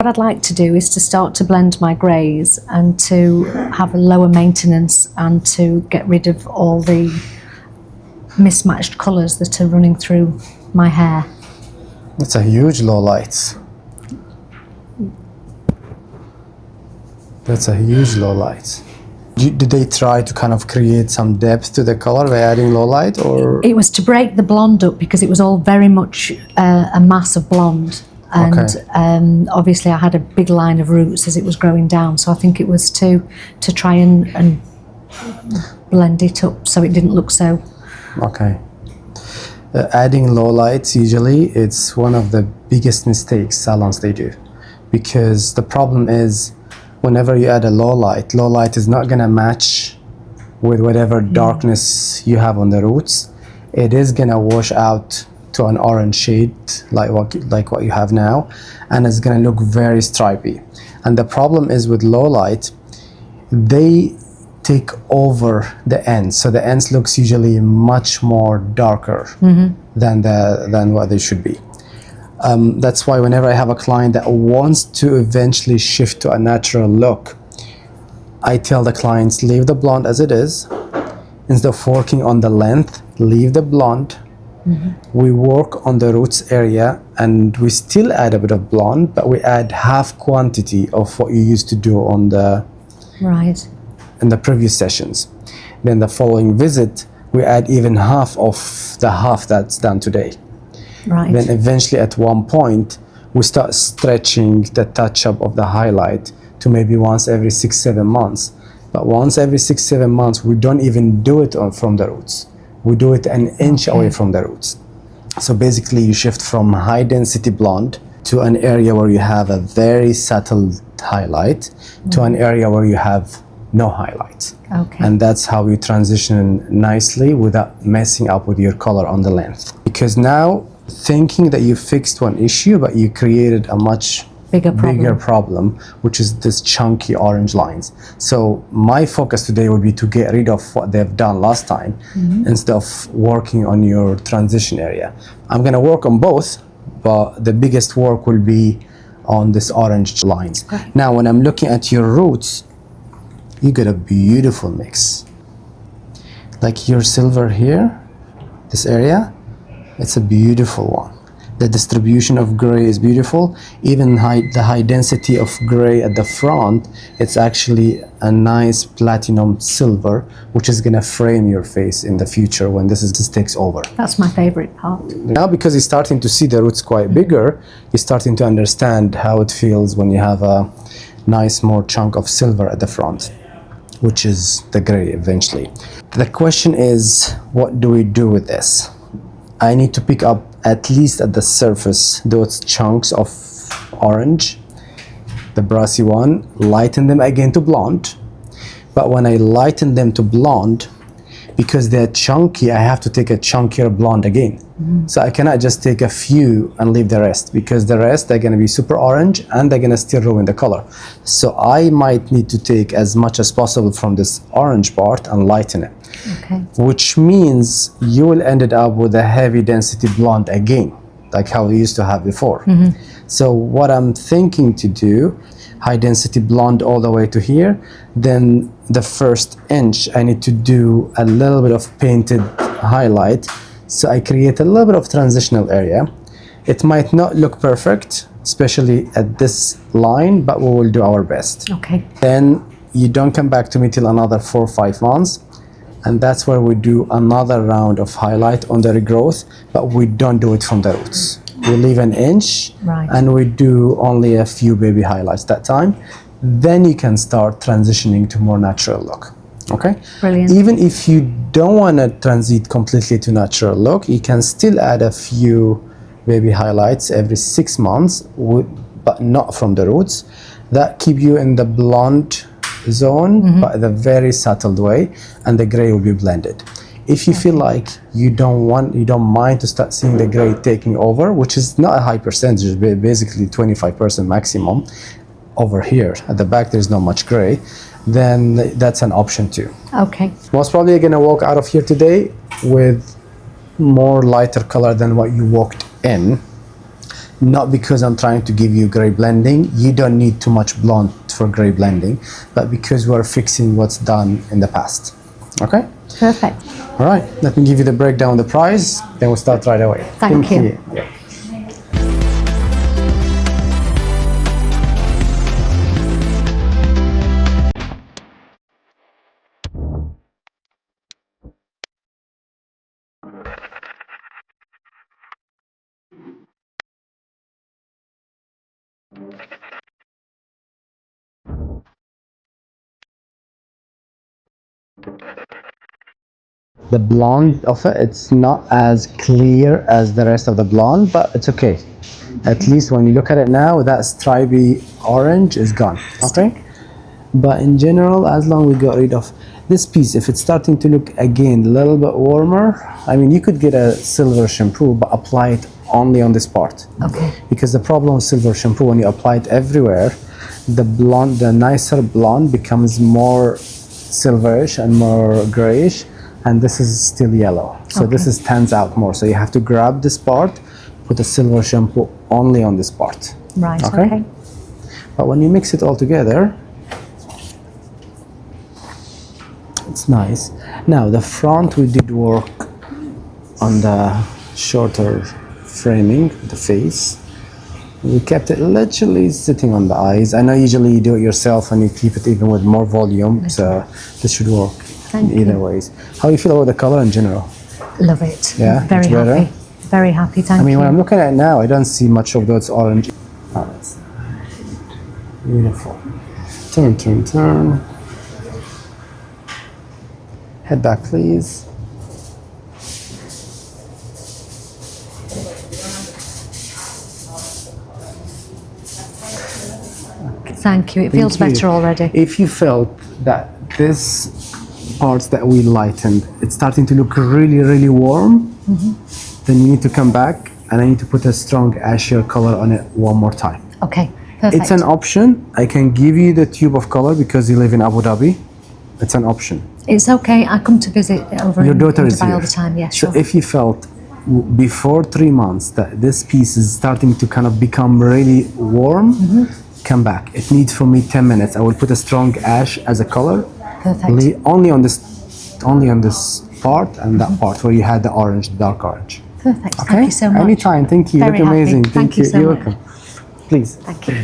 What I'd like to do is to start to blend my greys and to have a lower maintenance and to get rid of all the mismatched colours that are running through my hair. It's a huge low lights. That's a huge low light. Did they try to kind of create some depth to the color by adding low light, or? It was to break the blonde up because it was all very much a mass of blonde. And Okay. Obviously I had a big line of roots as it was growing down, so I think it was to try and blend it up so it didn't look so. Okay. Adding low lights, usually it's one of the biggest mistakes salons they do, because the problem is whenever you add a low light is not gonna match with whatever darkness you have on the roots. It is gonna wash out to an orange shade like what you have now, and it's gonna look very stripy. And the problem is with low light, they take over the ends, so the ends looks usually much more darker than what they should be. That's why whenever I have a client that wants to eventually shift to a natural look, I tell the clients, leave the blonde as it is. Instead of working on the length, leave the blonde. We work on the roots area and we still add a bit of blonde, but we add half quantity of what you used to do on the in the previous sessions. Then the following visit, we add even half of the half that's done today. Then eventually at one point, we start stretching the touch-up of the highlight to maybe once every 6-7 months. But once every 6-7 months, we don't even do it from the roots. We do it an inch away from the roots. So basically you shift from high density blonde to an area where you have a very subtle highlight to an area where you have no highlight. And that's how you transition nicely without messing up with your color on the length. Because now thinking that you fixed one issue, but you created a much bigger problem, which is this chunky orange lines. So my focus today would be to get rid of what they've done last time instead of working on your transition area. I'm gonna work on both, but the biggest work will be on this orange lines. Now, when I'm looking at your roots, you get a beautiful mix. Like your silver here, this area, it's a beautiful one. The distribution of gray is beautiful. Even the high density of gray at the front, it's actually a nice platinum silver, which is gonna frame your face in the future when this takes over. That's my favorite part. Now, because you're starting to see the roots quite bigger, you're starting to understand how it feels when you have a nice more chunk of silver at the front, which is the gray eventually. The question is, what do we do with this? I need to pick up at least at the surface those chunks of orange, the brassy one, lighten them again to blonde. But when I lighten them to blonde, because they're chunky, I have to take a chunkier blonde again. So I cannot just take a few and leave the rest, because the rest are gonna be super orange and they're gonna still ruin the color. So I might need to take as much as possible from this orange part and lighten it. Which means you will end up with a heavy density blonde again, like how we used to have before. So what I'm thinking to do, high density blonde all the way to here, then the first inch I need to do a little bit of painted highlight, so I create a little bit of transitional area. It might not look perfect, especially at this line, but we will do our best. Then you don't come back to me till another 4 or 5 months, and that's where we do another round of highlight on the regrowth, but we don't do it from the roots. We leave an inch and we do only a few baby highlights that time. Then you can start transitioning to more natural look. Brilliant. Even if you don't want to transit completely to natural look, you can still add a few baby highlights every 6 months, but not from the roots. That keep you in the blonde zone, but in a very subtle way, and the gray will be blended. If you feel like you don't mind to start seeing the gray taking over, which is not a high percentage, basically 25% maximum over here. At the back, there's not much gray. Then that's an option too. Most probably you're gonna walk out of here today with more lighter color than what you walked in. not because I'm trying to give you gray blending. You don't need too much blonde for gray blending, but because we're fixing what's done in the past. Okay? Perfect. All right, let me give you the breakdown of the price, then we'll start right away. Thank you. Yeah. The blonde of it, it's not as clear as the rest of the blonde, but it's okay. At least when you look at it now, that stripy orange is gone, okay? But in general, as long as we got rid of this piece, if it's starting to look again a little bit warmer, I mean, you could get a silver shampoo, but apply it only on this part. Okay. Because the problem with silver shampoo, when you apply it everywhere, the blonde, the nicer blonde becomes more silverish and more grayish, and this is still yellow. So this stands out more. So you have to grab this part, put a silver shampoo only on this part. Right, okay. But when you mix it all together, it's nice. Now the front, we did work on the shorter framing, the face. We kept it literally sitting on the eyes. I know usually you do it yourself and you keep it even with more volume, so this should work either ways. How do you feel about the color in general? Love it. Yeah, Very it's better. happy. Very happy, thank you. I mean, when I'm looking at it now, I don't see much of those orange. Oh, that's beautiful. Turn, turn, turn. Head back, please. Thank you. It feels Thank you. better already. If you felt that this parts that we lightened, it's starting to look really, really warm, then you need to come back and I need to put a strong ashier color on it one more time. Okay, perfect. It's an option. I can give you the tube of color because you live in Abu Dhabi. It's an option. It's okay. I come to visit over Your in daughter is Dubai here. all the time. Yeah, So sure. if you felt before 3 months that this piece is starting to kind of become really warm, come back. It needs for me 10 minutes. I will put a strong ash as a color. Perfect. Only on this part and that part where you had the orange, dark orange. Perfect. Okay? Thank you so much. Anytime. Thank you. Very Look happy. amazing. Thank you so You're much. welcome. Please. Thank you.